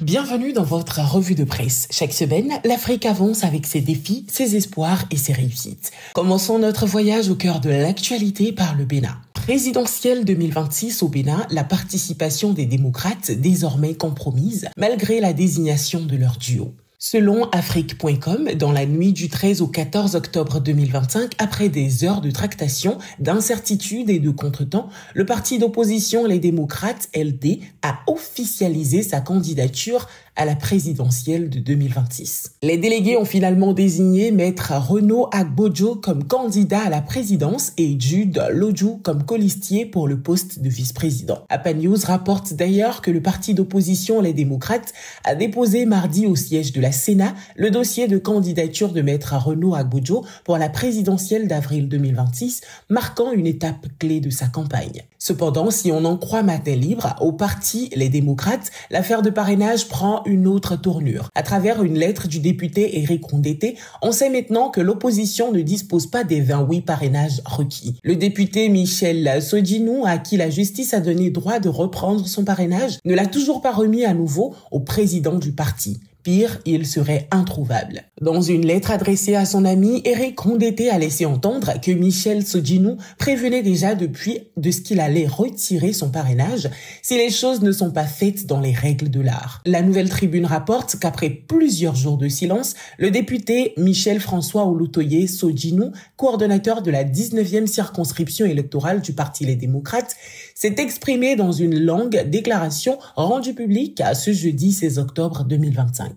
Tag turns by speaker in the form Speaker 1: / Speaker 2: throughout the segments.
Speaker 1: Bienvenue dans votre revue de presse. Chaque semaine, l'Afrique avance avec ses défis, ses espoirs et ses réussites. Commençons notre voyage au cœur de l'actualité par le Bénin. Présidentielle 2026 au Bénin, la participation des démocrates désormais compromise malgré la désignation de leur duo. Selon Afrique.com, dans la nuit du 13 au 14 octobre 2025, après des heures de tractation, d'incertitude et de contretemps, le parti d'opposition Les Démocrates, LD, a officialisé sa candidature à la présidentielle de 2026. Les délégués ont finalement désigné Maître Renaud Agbojo comme candidat à la présidence et Jude Lodjou comme colistier pour le poste de vice-président. APA News rapporte d'ailleurs que le parti d'opposition Les Démocrates a déposé mardi au siège de la Sénat le dossier de candidature de Maître Renaud Agbojo pour la présidentielle d'avril 2026, marquant une étape clé de sa campagne. Cependant, si on en croit Matin Libre, au parti Les Démocrates, l'affaire de parrainage prend une autre tournure. À travers une lettre du député Éric Ondété, on sait maintenant que l'opposition ne dispose pas des 28 parrainages requis. Le député Michel Sodjinou, à qui la justice a donné droit de reprendre son parrainage, ne l'a toujours pas remis à nouveau au président du parti. Pire, il serait introuvable. Dans une lettre adressée à son ami, Éric Ondété a laissé entendre que Michel Sodjinou prévenait déjà depuis de ce qu'il allait retirer son parrainage si les choses ne sont pas faites dans les règles de l'art. La Nouvelle Tribune rapporte qu'après plusieurs jours de silence, le député Michel François Olutoye Sodjinou, coordonnateur de la 19e circonscription électorale du Parti Les Démocrates, s'est exprimé dans une longue déclaration rendue publique ce jeudi 16 octobre 2025.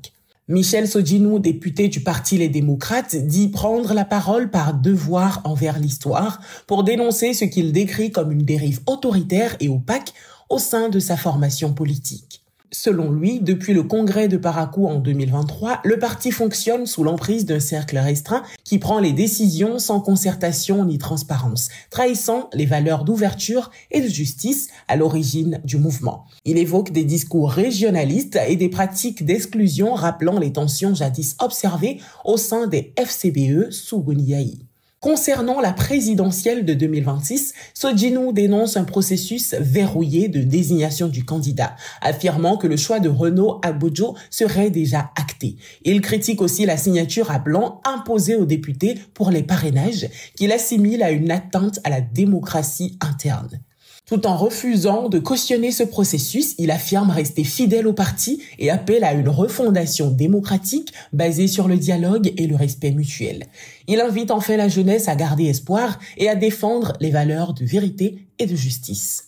Speaker 1: Michel Sodjinou, député du Parti Les Démocrates, dit prendre la parole par devoir envers l'histoire pour dénoncer ce qu'il décrit comme une dérive autoritaire et opaque au sein de sa formation politique. Selon lui, depuis le congrès de Parakou en 2023, le parti fonctionne sous l'emprise d'un cercle restreint qui prend les décisions sans concertation ni transparence, trahissant les valeurs d'ouverture et de justice à l'origine du mouvement. Il évoque des discours régionalistes et des pratiques d'exclusion rappelant les tensions jadis observées au sein des FCBE sous Boniaï. Concernant la présidentielle de 2026, Sodjinou dénonce un processus verrouillé de désignation du candidat, affirmant que le choix de Renaud Agbojo serait déjà acté. Il critique aussi la signature à blanc imposée aux députés pour les parrainages, qu'il assimile à une atteinte à la démocratie interne. Tout en refusant de cautionner ce processus, il affirme rester fidèle au parti et appelle à une refondation démocratique basée sur le dialogue et le respect mutuel. Il invite enfin la jeunesse à garder espoir et à défendre les valeurs de vérité et de justice.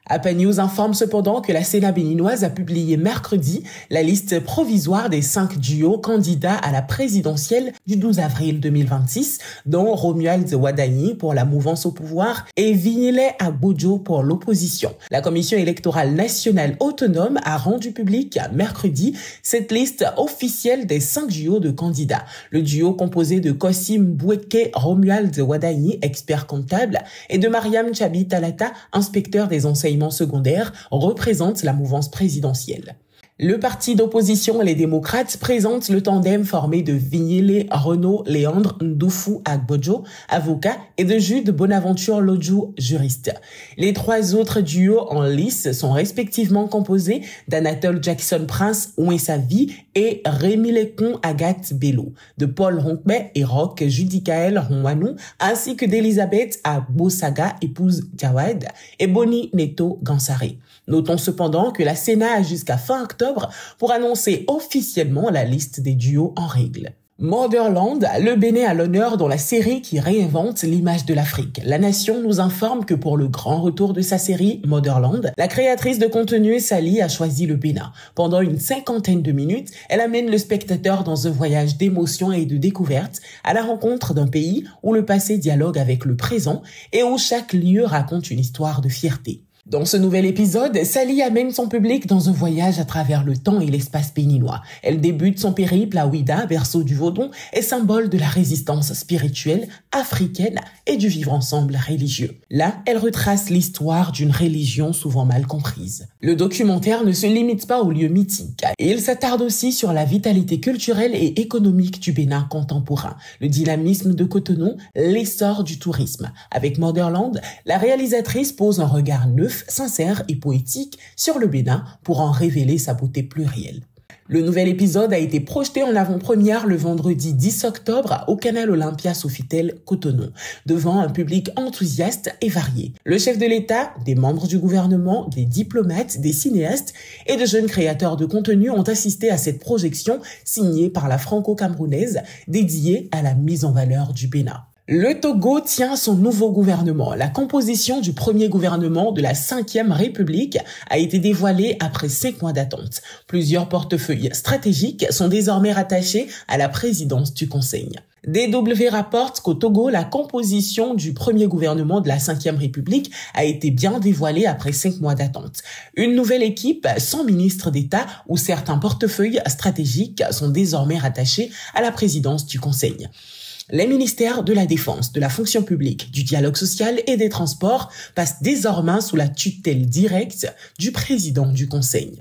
Speaker 1: APA News informe cependant que la Sénat béninoise a publié mercredi la liste provisoire des 5 duos candidats à la présidentielle du 12 avril 2026, dont Romuald Wadani pour la mouvance au pouvoir et Vignile Agbojo pour l'opposition. La Commission électorale nationale autonome a rendu publique mercredi cette liste officielle des 5 duos de candidats. Le duo composé de Kossim Boueke Romuald Wadani, expert comptable, et de Mariam Chabi Talata, inspecteur des enseignements secondaire, représente la mouvance présidentielle. Le parti d'opposition Les Démocrates présente le tandem formé de Vignile Renaud Léandre Ndoufou Agbojo, avocat, et de Jude Bonaventure Lodjou, juriste. Les 3 autres duos en lice sont respectivement composés d'Anatole Jackson Prince Ouessavi et Rémi Lecon Agathe Bello, de Paul Ronkbe et Roch Judicaël Ronwanou, ainsi que d'Elisabeth Abosaga, épouse Jawad, et Boni Neto Gansare. Notons cependant que la Sénat a jusqu'à fin octobre pour annoncer officiellement la liste des duos en règle. Motherland, le Bénin à l'honneur dans la série qui réinvente l'image de l'Afrique. La Nation nous informe que pour le grand retour de sa série Motherland, la créatrice de contenu Sally a choisi le Bénin. Pendant une 50aine de minutes, elle amène le spectateur dans un voyage d'émotion et de découverte à la rencontre d'un pays où le passé dialogue avec le présent et où chaque lieu raconte une histoire de fierté. Dans ce nouvel épisode, Sally amène son public dans un voyage à travers le temps et l'espace béninois. Elle débute son périple à Ouida, berceau du Vaudon, et symbole de la résistance spirituelle africaine et du vivre ensemble religieux. Là, elle retrace l'histoire d'une religion souvent mal comprise. Le documentaire ne se limite pas aux lieux mythiques. Il s'attarde aussi sur la vitalité culturelle et économique du Bénin contemporain, le dynamisme de Cotonou, l'essor du tourisme. Avec Motherland, la réalisatrice pose un regard neuf neuf, sincère et poétique sur le Bénin pour en révéler sa beauté plurielle. Le nouvel épisode a été projeté en avant-première le vendredi 10 octobre au canal Olympia Sofitel Cotonou, devant un public enthousiaste et varié. Le chef de l'État, des membres du gouvernement, des diplomates, des cinéastes et de jeunes créateurs de contenu ont assisté à cette projection signée par la franco-camerounaise dédiée à la mise en valeur du Bénin. Le Togo tient son nouveau gouvernement. La composition du premier gouvernement de la 5e République a été dévoilée après 5 mois d'attente. Plusieurs portefeuilles stratégiques sont désormais rattachés à la présidence du Conseil. DW rapporte qu'au Togo, la composition du premier gouvernement de la 5e République a été bien dévoilée après 5 mois d'attente. Une nouvelle équipe sans ministre d'État où certains portefeuilles stratégiques sont désormais rattachés à la présidence du Conseil. Les ministères de la Défense, de la Fonction publique, du Dialogue social et des Transports passent désormais sous la tutelle directe du président du Conseil.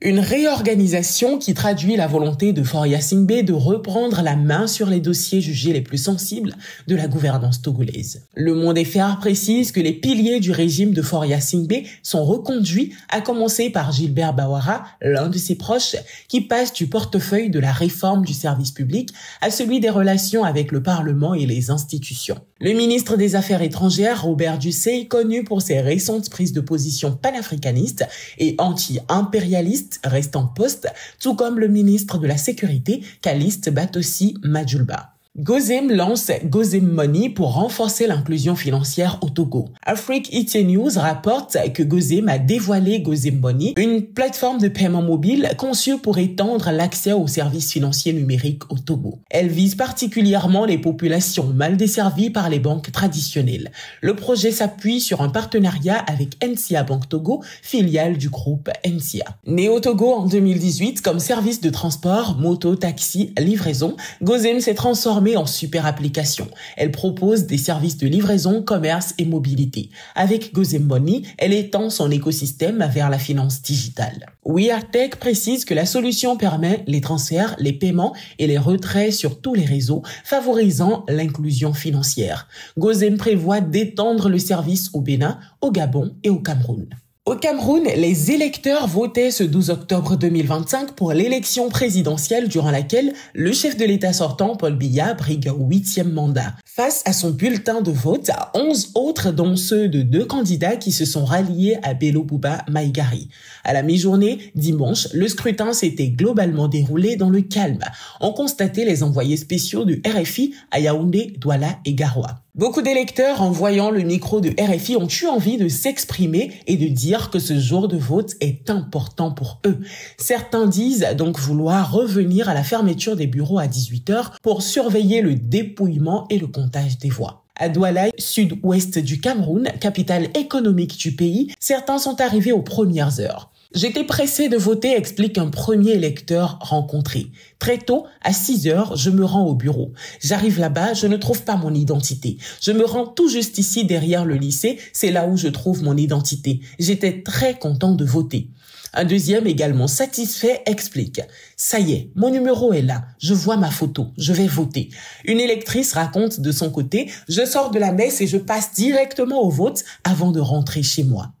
Speaker 1: Une réorganisation qui traduit la volonté de Faure Singbe de reprendre la main sur les dossiers jugés les plus sensibles de la gouvernance togolaise. Le Monde FR précise que les piliers du régime de Faure Singbe sont reconduits, à commencer par Gilbert Bawara, l'un de ses proches, qui passe du portefeuille de la réforme du service public à celui des relations avec le Parlement et les institutions. Le ministre des Affaires étrangères, Robert Dussey, connu pour ses récentes prises de position panafricanistes et anti-impérialistes, reste en poste, tout comme le ministre de la Sécurité, Calixte Batossi Madjulba. Gozem lance Gozem Money pour renforcer l'inclusion financière au Togo. Afrique IT News rapporte que Gozem a dévoilé Gozem Money, une plateforme de paiement mobile conçue pour étendre l'accès aux services financiers numériques au Togo. Elle vise particulièrement les populations mal desservies par les banques traditionnelles. Le projet s'appuie sur un partenariat avec NCA Bank Togo, filiale du groupe NCA. Né au Togo en 2018 comme service de transport, moto, taxi, livraison, Gozem s'est transformé en super application. Elle propose des services de livraison, commerce et mobilité. Avec Gozem Money, elle étend son écosystème vers la finance digitale. WeAreTech précise que la solution permet les transferts, les paiements et les retraits sur tous les réseaux, favorisant l'inclusion financière. Gozem prévoit d'étendre le service au Bénin, au Gabon et au Cameroun. Au Cameroun, les électeurs votaient ce 12 octobre 2025 pour l'élection présidentielle durant laquelle le chef de l'État sortant, Paul Biya, brigue un 8e mandat. Face à son bulletin de vote, 11 autres, dont ceux de 2 candidats qui se sont ralliés à Bello Bouba Maïgari. À la mi-journée, dimanche, le scrutin s'était globalement déroulé dans le calme. On constatait les envoyés spéciaux de RFI à Yaoundé, Douala et Garoua. Beaucoup d'électeurs, en voyant le micro de RFI, ont eu envie de s'exprimer et de dire que ce jour de vote est important pour eux. Certains disent donc vouloir revenir à la fermeture des bureaux à 18h pour surveiller le dépouillement et le comptage des voix. À Douala, sud-ouest du Cameroun, capitale économique du pays, certains sont arrivés aux premières heures. J'étais pressé de voter, explique un premier électeur rencontré. Très tôt, à 6 heures, je me rends au bureau. J'arrive là-bas, je ne trouve pas mon identité. Je me rends tout juste ici derrière le lycée, c'est là où je trouve mon identité. J'étais très content de voter. Un deuxième, également satisfait, explique « Ça y est, mon numéro est là, je vois ma photo, je vais voter ». Une électrice raconte de son côté « Je sors de la messe et je passe directement au vote avant de rentrer chez moi ».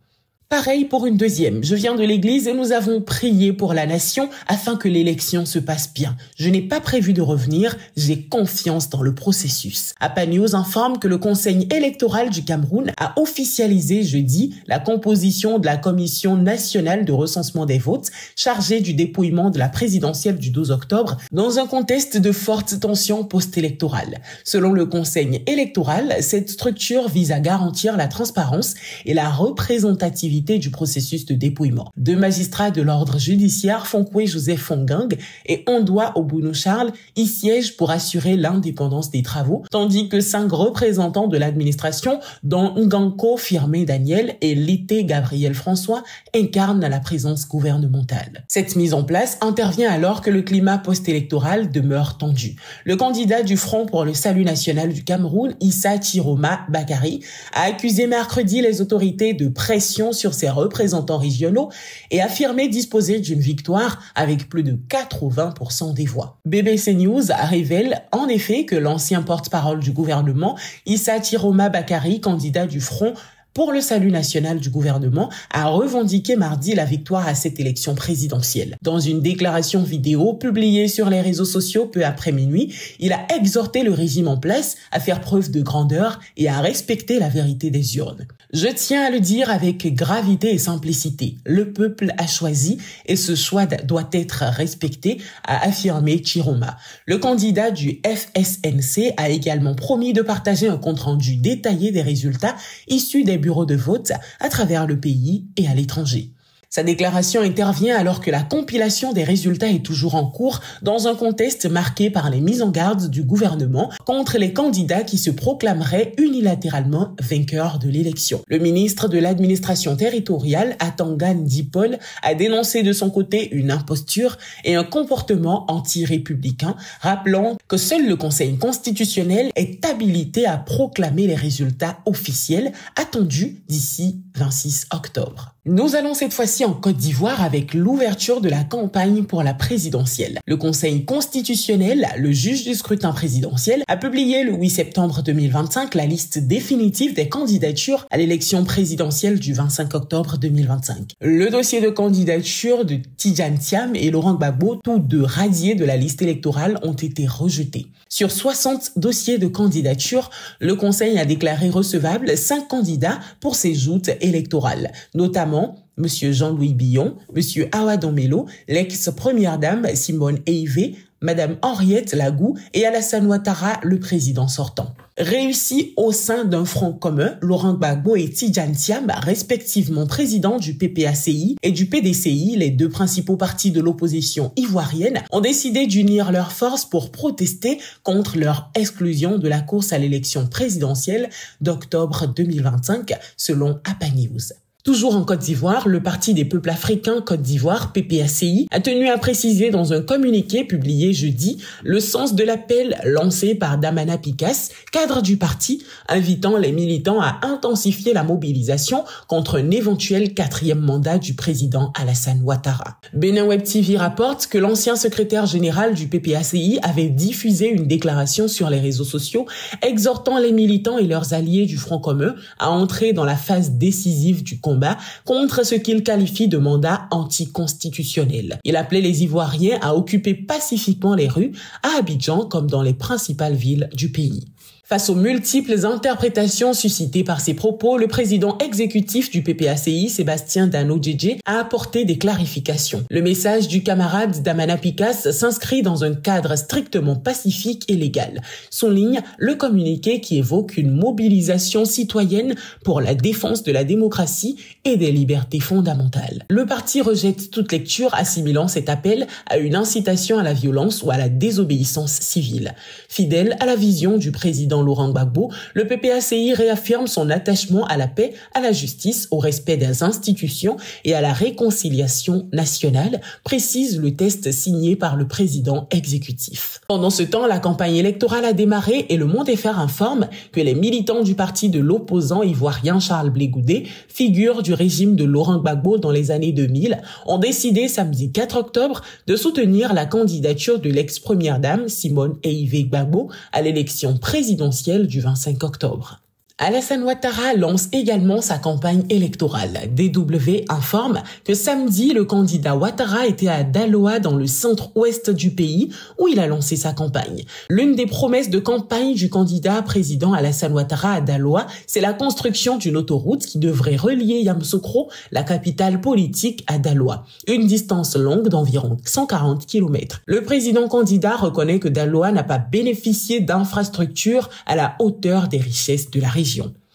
Speaker 1: Pareil pour une deuxième. Je viens de l'église et nous avons prié pour la nation afin que l'élection se passe bien. Je n'ai pas prévu de revenir, j'ai confiance dans le processus. APA News informe que le Conseil électoral du Cameroun a officialisé jeudi la composition de la Commission nationale de recensement des votes chargée du dépouillement de la présidentielle du 12 octobre dans un contexte de fortes tensions post-électorales. Selon le Conseil électoral, cette structure vise à garantir la transparence et la représentativité du processus de dépouillement. 2 magistrats de l'ordre judiciaire, Fonkwe Joseph Fongang et Ondoa Obounou Charles, y siègent pour assurer l'indépendance des travaux, tandis que 5 représentants de l'administration, dont Nganko Firmé Daniel et Lité Gabriel François, incarnent la présence gouvernementale. Cette mise en place intervient alors que le climat post-électoral demeure tendu. Le candidat du Front pour le Salut national du Cameroun, Issa Chiroma Bakari, a accusé mercredi les autorités de pression sur ses représentants régionaux et affirmé disposer d'une victoire avec plus de 80% des voix. BBC News révèle en effet que l'ancien porte-parole du gouvernement, Issa Chiroma Bakari, candidat du Front, pour le salut national du gouvernement, a revendiqué mardi la victoire à cette élection présidentielle. Dans une déclaration vidéo publiée sur les réseaux sociaux peu après minuit, il a exhorté le régime en place à faire preuve de grandeur et à respecter la vérité des urnes. Je tiens à le dire avec gravité et simplicité. Le peuple a choisi et ce choix doit être respecté, a affirmé Chiroma. Le candidat du FSNC a également promis de partager un compte-rendu détaillé des résultats issus des bureaux de vote à travers le pays et à l'étranger. Sa déclaration intervient alors que la compilation des résultats est toujours en cours dans un contexte marqué par les mises en garde du gouvernement contre les candidats qui se proclameraient unilatéralement vainqueurs de l'élection. Le ministre de l'administration territoriale, Atangan Dipol, a dénoncé de son côté une imposture et un comportement anti-républicain, rappelant que seul le Conseil constitutionnel est habilité à proclamer les résultats officiels attendus d'ici 26 octobre. Nous allons cette fois-ci en Côte d'Ivoire avec l'ouverture de la campagne pour la présidentielle. Le Conseil constitutionnel, le juge du scrutin présidentiel, a publié le 8 septembre 2025 la liste définitive des candidatures à l'élection présidentielle du 25 octobre 2025. Le dossier de candidature de Tidjane Thiam et Laurent Gbagbo, tous deux radiés de la liste électorale, ont été rejetés. Sur 60 dossiers de candidature, le Conseil a déclaré recevable 5 candidats pour ces joutes électorales, notamment M. Jean-Louis Billon, M. Awa Domelo, l'ex-première dame Simone Eivé, Mme Henriette Lagou et Alassane Ouattara, le président sortant. Réussis au sein d'un front commun, Laurent Gbagbo et Tidjane Thiam, respectivement présidents du PPACI et du PDCI, les deux principaux partis de l'opposition ivoirienne, ont décidé d'unir leurs forces pour protester contre leur exclusion de la course à l'élection présidentielle d'octobre 2025, selon APA News. Toujours en Côte d'Ivoire, le Parti des peuples africains Côte d'Ivoire, PPACI, a tenu à préciser dans un communiqué publié jeudi le sens de l'appel lancé par Damana Picasse, cadre du parti, invitant les militants à intensifier la mobilisation contre un éventuel 4e mandat du président Alassane Ouattara. Benin Web TV rapporte que l'ancien secrétaire général du PPACI avait diffusé une déclaration sur les réseaux sociaux exhortant les militants et leurs alliés du Front commun à entrer dans la phase décisive du combat contre ce qu'il qualifie de mandat anticonstitutionnel. Il appelait les Ivoiriens à occuper pacifiquement les rues à Abidjan comme dans les principales villes du pays. Face aux multiples interprétations suscitées par ces propos, le président exécutif du PPACI, Sébastien Dano-Djedje, a apporté des clarifications. Le message du camarade Damana Picasse s'inscrit dans un cadre strictement pacifique et légal. Souligne le communiqué qui évoque une mobilisation citoyenne pour la défense de la démocratie et des libertés fondamentales. Le parti rejette toute lecture assimilant cet appel à une incitation à la violence ou à la désobéissance civile. Fidèle à la vision du président Laurent Gbagbo, le PPACI réaffirme son attachement à la paix, à la justice, au respect des institutions et à la réconciliation nationale, précise le texte signé par le président exécutif. Pendant ce temps, la campagne électorale a démarré et le Monde FR informe que les militants du parti de l'opposant ivoirien Charles Blé Goudé, figure du régime de Laurent Gbagbo dans les années 2000, ont décidé samedi 4 octobre de soutenir la candidature de l'ex-première dame Simone Eivé Gbagbo à l'élection présidentielle du 25 octobre. Alassane Ouattara lance également sa campagne électorale. DW informe que samedi, le candidat Ouattara était à Daloa dans le centre-ouest du pays où il a lancé sa campagne. L'une des promesses de campagne du candidat président Alassane Ouattara à Daloa, c'est la construction d'une autoroute qui devrait relier Yamoussoukro, la capitale politique, à Daloa. Une distance longue d'environ 140 km. Le président candidat reconnaît que Daloa n'a pas bénéficié d'infrastructures à la hauteur des richesses de la région.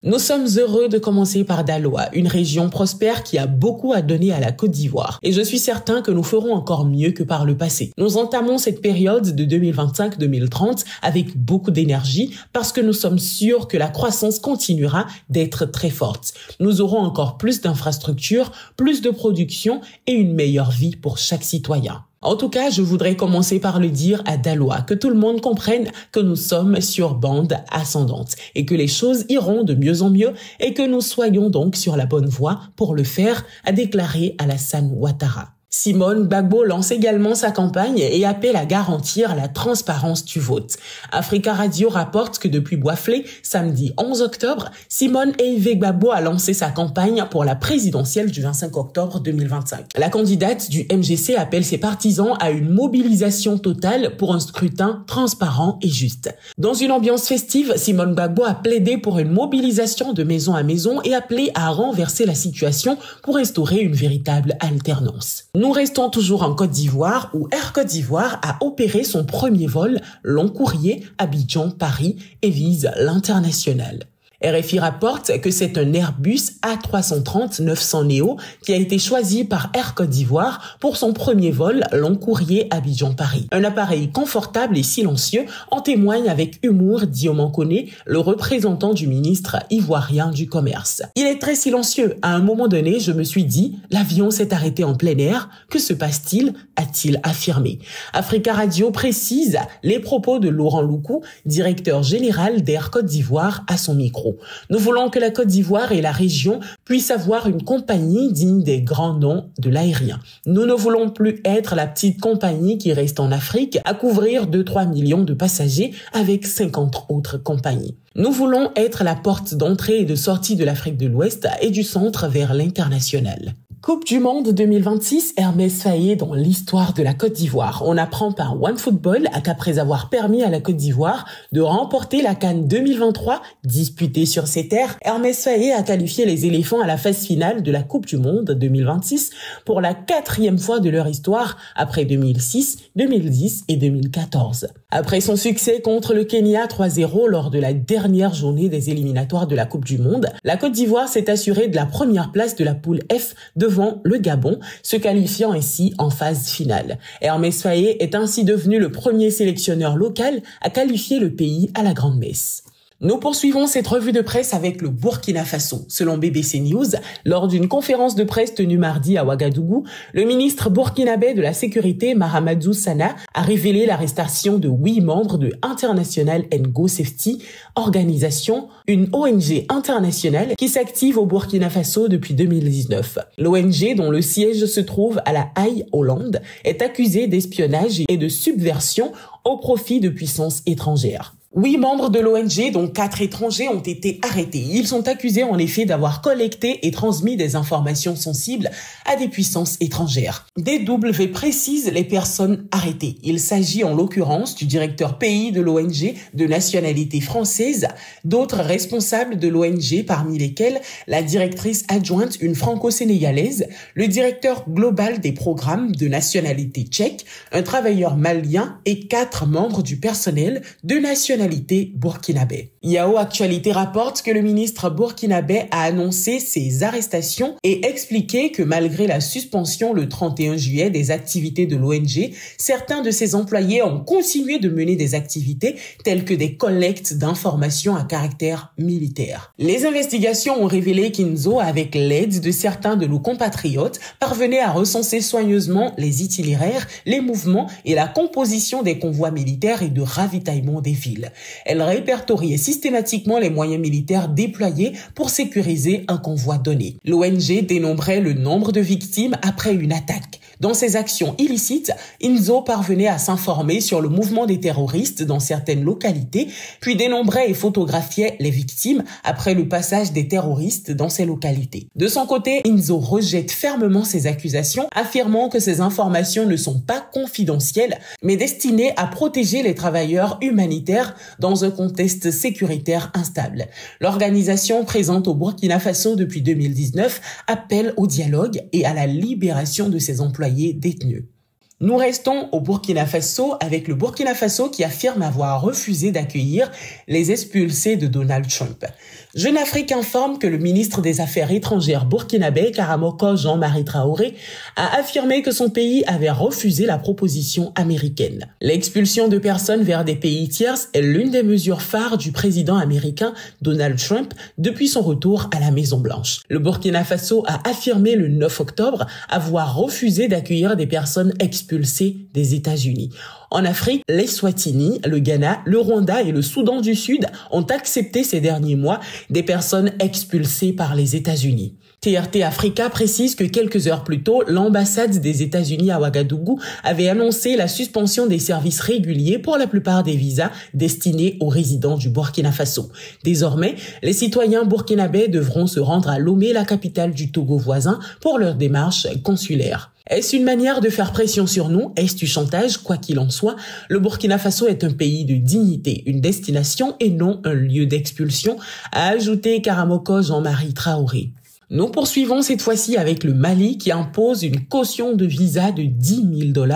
Speaker 1: Nous sommes heureux de commencer par Daloa, une région prospère qui a beaucoup à donner à la Côte d'Ivoire. Et je suis certain que nous ferons encore mieux que par le passé. Nous entamons cette période de 2025-2030 avec beaucoup d'énergie parce que nous sommes sûrs que la croissance continuera d'être très forte. Nous aurons encore plus d'infrastructures, plus de production et une meilleure vie pour chaque citoyen. En tout cas, je voudrais commencer par le dire à Daloa, que tout le monde comprenne que nous sommes sur bande ascendante et que les choses iront de mieux en mieux et que nous soyons donc sur la bonne voie pour le faire, a déclaré Alassane Ouattara. Simone Gbagbo lance également sa campagne et appelle à garantir la transparence du vote. Africa Radio rapporte que depuis Boisflé, samedi 11 octobre, Simone Eive Gbagbo a lancé sa campagne pour la présidentielle du 25 octobre 2025. La candidate du MGC appelle ses partisans à une mobilisation totale pour un scrutin transparent et juste. Dans une ambiance festive, Simone Gbagbo a plaidé pour une mobilisation de maison à maison et appelé à renverser la situation pour instaurer une véritable alternance. Nous restons toujours en Côte d'Ivoire où Air Côte d'Ivoire a opéré son premier vol long courrier Abidjan-Paris et vise l'international. RFI rapporte que c'est un Airbus A330-900 Neo qui a été choisi par Air Côte d'Ivoire pour son premier vol long courrier Abidjan-Paris. Un appareil confortable et silencieux en témoigne avec humour Dioman Koné, le représentant du ministre ivoirien du Commerce. Il est très silencieux. À un moment donné, je me suis dit, l'avion s'est arrêté en plein air. Que se passe-t-il? A-t-il affirmé. Africa Radio précise les propos de Laurent Loukou, directeur général d'Air Côte d'Ivoire, à son micro. Nous voulons que la Côte d'Ivoire et la région puissent avoir une compagnie digne des grands noms de l'aérien. Nous ne voulons plus être la petite compagnie qui reste en Afrique à couvrir 2-3 millions de passagers avec 50 autres compagnies. Nous voulons être la porte d'entrée et de sortie de l'Afrique de l'Ouest et du centre vers l'international. Coupe du Monde 2026, Hermès Faé dans l'histoire de la Côte d'Ivoire. On apprend par OneFootball qu'après avoir permis à la Côte d'Ivoire de remporter la CAN 2023 disputée sur ses terres, Hermès Faé a qualifié les éléphants à la phase finale de la Coupe du Monde 2026 pour la 4e fois de leur histoire après 2006, 2010 et 2014. Après son succès contre le Kenya 3-0 lors de la dernière journée des éliminatoires de la Coupe du Monde, la Côte d'Ivoire s'est assurée de la première place de la poule F devant le Gabon, se qualifiant ainsi en phase finale. Hermès Faé est ainsi devenu le premier sélectionneur local à qualifier le pays à la grande messe. Nous poursuivons cette revue de presse avec le Burkina Faso. Selon BBC News, lors d'une conférence de presse tenue mardi à Ouagadougou, le ministre burkinabé de la Sécurité, Mahamadou Sana, a révélé l'arrestation de 8 membres de International Go Safety, organisation, une ONG internationale qui s'active au Burkina Faso depuis 2019. L'ONG, dont le siège se trouve à La Haye, Hollande, est accusée d'espionnage et de subversion au profit de puissances étrangères. 8 membres de l'ONG, dont 4 étrangers, ont été arrêtés. Ils sont accusés en effet d'avoir collecté et transmis des informations sensibles à des puissances étrangères. DW précise les personnes arrêtées. Il s'agit en l'occurrence du directeur pays de l'ONG de nationalité française, d'autres responsables de l'ONG parmi lesquels la directrice adjointe, une franco-sénégalaise, le directeur global des programmes de nationalité tchèque, un travailleur malien et 4 membres du personnel de nationalité burkinabé. Yahoo Actualité rapporte que le ministre burkinabé a annoncé ces arrestations et expliqué que malgré la suspension le 31 juillet des activités de l'ONG, certains de ses employés ont continué de mener des activités telles que des collectes d'informations à caractère militaire. Les investigations ont révélé qu'Inzo, avec l'aide de certains de nos compatriotes, parvenait à recenser soigneusement les itinéraires, les mouvements et la composition des convois militaires et de ravitaillement des villes. Elle répertoriait systématiquement les moyens militaires déployés pour sécuriser un convoi donné. L'ONG dénombrait le nombre de victimes après une attaque. Dans ces actions illicites, Inzo parvenait à s'informer sur le mouvement des terroristes dans certaines localités, puis dénombrait et photographiait les victimes après le passage des terroristes dans ces localités. De son côté, Inzo rejette fermement ces accusations, affirmant que ces informations ne sont pas confidentielles, mais destinées à protéger les travailleurs humanitaires dans un contexte sécuritaire instable. L'organisation présente au Burkina Faso depuis 2019 appelle au dialogue et à la libération de ses employés détenus. Nous restons au Burkina Faso avec le Burkina Faso qui affirme avoir refusé d'accueillir les expulsés de Donald Trump. Jeune Afrique informe que le ministre des Affaires étrangères burkinabé, Karamoko Jean-Marie Traoré, a affirmé que son pays avait refusé la proposition américaine. L'expulsion de personnes vers des pays tiers est l'une des mesures phares du président américain Donald Trump depuis son retour à la Maison-Blanche. Le Burkina Faso a affirmé le 9 octobre avoir refusé d'accueillir des personnes expulsées des États-Unis. En Afrique, les Swatini, le Ghana, le Rwanda et le Soudan du Sud ont accepté ces derniers mois des personnes expulsées par les États-Unis. TRT Africa précise que quelques heures plus tôt, l'ambassade des États-Unis à Ouagadougou avait annoncé la suspension des services réguliers pour la plupart des visas destinés aux résidents du Burkina Faso. Désormais, les citoyens burkinabés devront se rendre à Lomé, la capitale du Togo voisin, pour leur démarche consulaire. Est-ce une manière de faire pression sur nous? Est-ce du chantage? Quoi qu'il en soit, le Burkina Faso est un pays de dignité, une destination et non un lieu d'expulsion, a ajouté Karamoko Jean-Marie Traoré. Nous poursuivons cette fois-ci avec le Mali qui impose une caution de visa de $10 000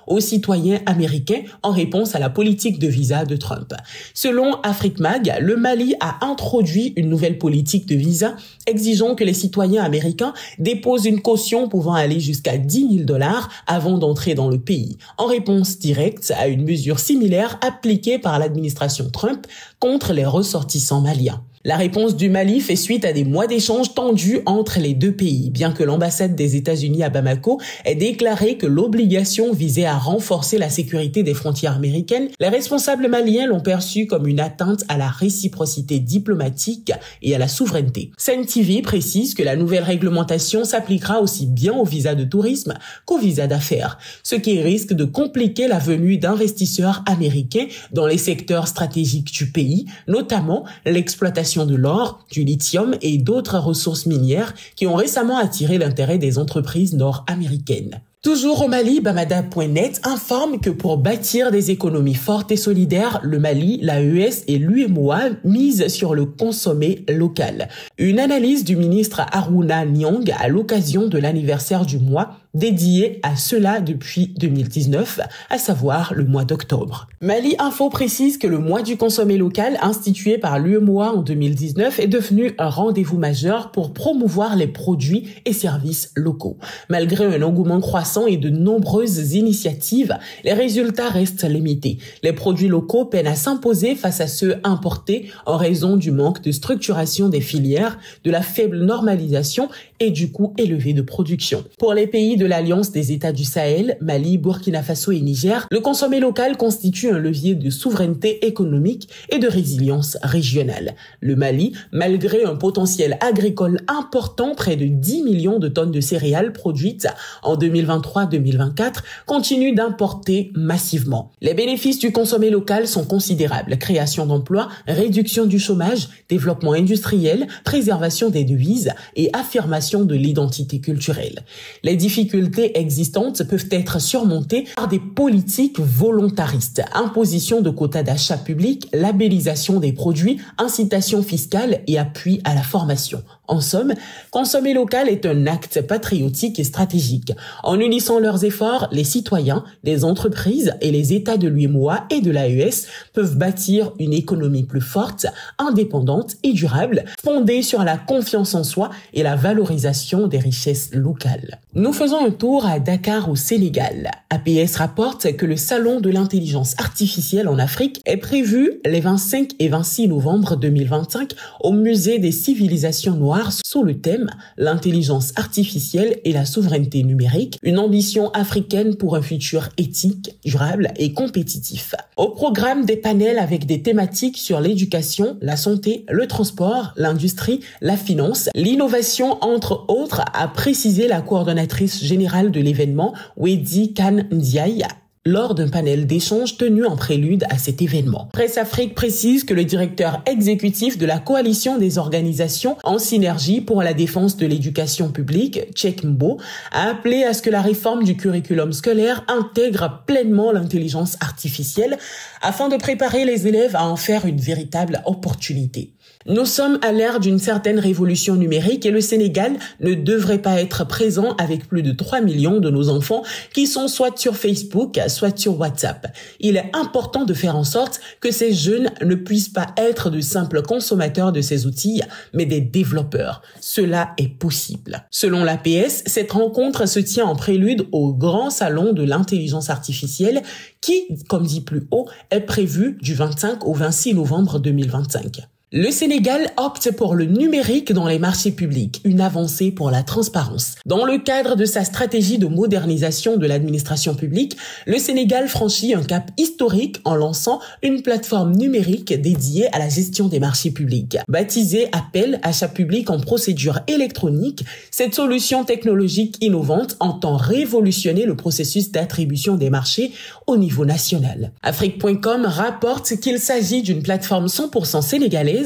Speaker 1: aux citoyens américains en réponse à la politique de visa de Trump. Selon Afrique-Mag, le Mali a introduit une nouvelle politique de visa exigeant que les citoyens américains déposent une caution pouvant aller jusqu'à $10 000 avant d'entrer dans le pays, en réponse directe à une mesure similaire appliquée par l'administration Trump contre les ressortissants maliens. La réponse du Mali fait suite à des mois d'échanges tendus entre les deux pays, bien que l'ambassade des États-Unis à Bamako ait déclaré que l'obligation visait à renforcer la sécurité des frontières américaines. Les responsables maliens l'ont perçu comme une atteinte à la réciprocité diplomatique et à la souveraineté. CNTV précise que la nouvelle réglementation s'appliquera aussi bien aux visas de tourisme qu'aux visas d'affaires, ce qui risque de compliquer la venue d'investisseurs américains dans les secteurs stratégiques du pays, notamment l'exploitation de l'or, du lithium et d'autres ressources minières qui ont récemment attiré l'intérêt des entreprises nord-américaines. Toujours au Mali, Bamada.net informe que pour bâtir des économies fortes et solidaires, le Mali, l'AES et l'UEMOA misent sur le consommé local. Une analyse du ministre Harouna Niang à l'occasion de l'anniversaire du mois dédié à cela depuis 2019, à savoir le mois d'octobre. Mali Info précise que le mois du consommé local institué par l'UEMOA en 2019 est devenu un rendez-vous majeur pour promouvoir les produits et services locaux. Malgré un engouement croissant et de nombreuses initiatives, les résultats restent limités. Les produits locaux peinent à s'imposer face à ceux importés en raison du manque de structuration des filières, de la faible normalisation et du coût élevé de production. Pour les pays de l'Alliance des États du Sahel, Mali, Burkina Faso et Niger, le consommé local constitue un levier de souveraineté économique et de résilience régionale. Le Mali, malgré un potentiel agricole important, près de 10 millions de tonnes de céréales produites en 2023-2024, continue d'importer massivement. Les bénéfices du consommé local sont considérables. Création d'emplois, réduction du chômage, développement industriel, préservation des devises et affirmation de l'identité culturelle. Les difficultés existantes peuvent être surmontées par des politiques volontaristes, imposition de quotas d'achat public, labellisation des produits, incitation fiscale et appui à la formation. En somme, consommer local est un acte patriotique et stratégique. En unissant leurs efforts, les citoyens, les entreprises et les États de l'UEMOA et de l'AES peuvent bâtir une économie plus forte, indépendante et durable, fondée sur la confiance en soi et la valorisation des richesses locales. Nous faisons un tour à Dakar au Sénégal. APS rapporte que le Salon de l'intelligence artificielle en Afrique est prévu les 25 et 26 novembre 2025 au Musée des civilisations noires sous le thème « L'intelligence artificielle et la souveraineté numérique, une ambition africaine pour un futur éthique, durable et compétitif ». Au programme des panels avec des thématiques sur l'éducation, la santé, le transport, l'industrie, la finance, l'innovation entre autres, a précisé la coordonnatrice générale de l'événement, Wedi Khan Ndiaye, lors d'un panel d'échange tenu en prélude à cet événement. Presse Afrique précise que le directeur exécutif de la coalition des organisations en synergie pour la défense de l'éducation publique, Cheikh Mbo, a appelé à ce que la réforme du curriculum scolaire intègre pleinement l'intelligence artificielle afin de préparer les élèves à en faire une véritable opportunité. Nous sommes à l'ère d'une certaine révolution numérique et le Sénégal ne devrait pas être présent avec plus de 3 millions de nos enfants qui sont soit sur Facebook, soit sur WhatsApp. Il est important de faire en sorte que ces jeunes ne puissent pas être de simples consommateurs de ces outils, mais des développeurs. Cela est possible. Selon l'APS, cette rencontre se tient en prélude au grand salon de l'intelligence artificielle qui, comme dit plus haut, est prévu du 25 au 26 novembre 2025. Le Sénégal opte pour le numérique dans les marchés publics, une avancée pour la transparence. Dans le cadre de sa stratégie de modernisation de l'administration publique, le Sénégal franchit un cap historique en lançant une plateforme numérique dédiée à la gestion des marchés publics. Baptisée Appel achat public en procédure électronique, cette solution technologique innovante entend révolutionner le processus d'attribution des marchés au niveau national. Afrique.com rapporte qu'il s'agit d'une plateforme 100% sénégalaise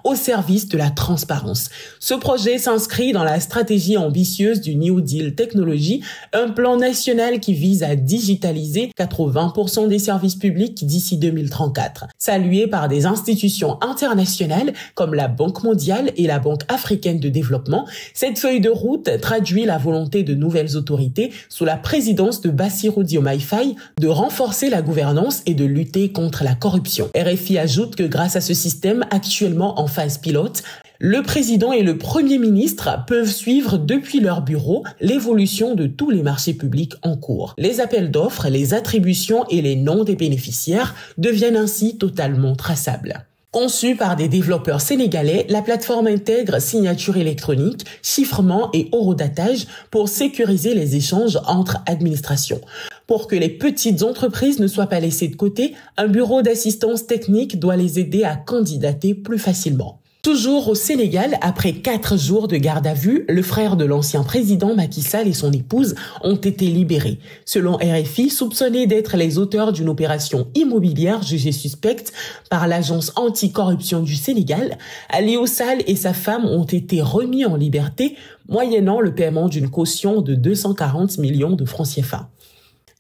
Speaker 1: au service de la transparence. Ce projet s'inscrit dans la stratégie ambitieuse du New Deal Technology, un plan national qui vise à digitaliser 80% des services publics d'ici 2034. Salué par des institutions internationales comme la Banque mondiale et la Banque africaine de développement, cette feuille de route traduit la volonté de nouvelles autorités sous la présidence de Bassirou Diomaye Faye de renforcer la gouvernance et de lutter contre la corruption. RFI ajoute que grâce à ce système actuellement en phase pilote, le président et le premier ministre peuvent suivre depuis leur bureau l'évolution de tous les marchés publics en cours. Les appels d'offres, les attributions et les noms des bénéficiaires deviennent ainsi totalement traçables. Conçue par des développeurs sénégalais, la plateforme intègre signature électronique, chiffrement et horodatage pour sécuriser les échanges entre administrations. Pour que les petites entreprises ne soient pas laissées de côté, un bureau d'assistance technique doit les aider à candidater plus facilement. Toujours au Sénégal, après 4 jours de garde à vue, le frère de l'ancien président Macky Sall et son épouse ont été libérés. Selon RFI, soupçonnés d'être les auteurs d'une opération immobilière jugée suspecte par l'agence anticorruption du Sénégal, Aliou Sall et sa femme ont été remis en liberté, moyennant le paiement d'une caution de 240 millions de francs CFA.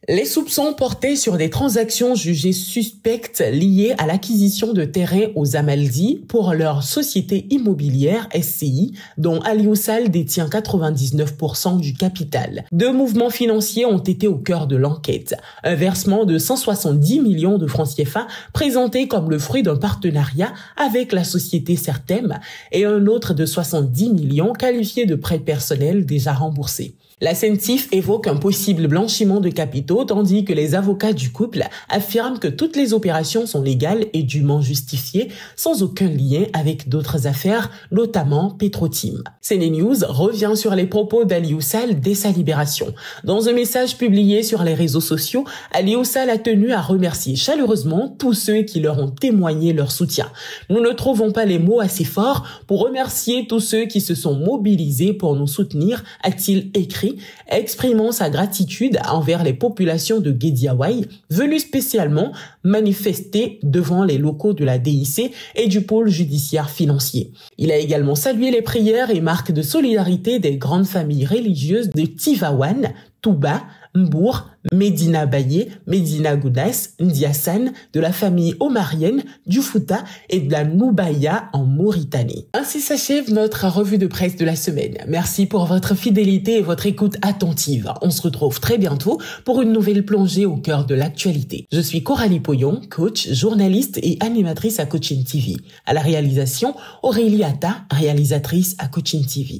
Speaker 1: Les soupçons portaient sur des transactions jugées suspectes liées à l'acquisition de terrains aux Amaldi pour leur société immobilière SCI, dont Aliou Sall détient 99% du capital. 2 mouvements financiers ont été au cœur de l'enquête. Un versement de 170 millions de francs CFA présenté comme le fruit d'un partenariat avec la société Certem et un autre de 70 millions qualifié de prêt personnel déjà remboursé. La CENTIF évoque un possible blanchiment de capitaux, tandis que les avocats du couple affirment que toutes les opérations sont légales et dûment justifiées, sans aucun lien avec d'autres affaires, notamment Petrotim. CNews revient sur les propos d'Aliou Sall dès sa libération. Dans un message publié sur les réseaux sociaux, Aliou Sall a tenu à remercier chaleureusement tous ceux qui leur ont témoigné leur soutien. Nous ne trouvons pas les mots assez forts pour remercier tous ceux qui se sont mobilisés pour nous soutenir, a-t-il écrit, exprimant sa gratitude envers les populations de Guédiawaye, venues spécialement manifester devant les locaux de la DIC et du pôle judiciaire financier. Il a également salué les prières et marques de solidarité des grandes familles religieuses de Tivaouane, Touba, Mbour, Medina Baye, Medina Gounass, Ndiassane, de la famille omarienne, du Fouta et de la Noubaya en Mauritanie. Ainsi s'achève notre revue de presse de la semaine. Merci pour votre fidélité et votre écoute attentive. On se retrouve très bientôt pour une nouvelle plongée au cœur de l'actualité. Je suis Coralie Poyon, coach, journaliste et animatrice à Coaching TV. À la réalisation, Aurélie Atta, réalisatrice à Coaching TV.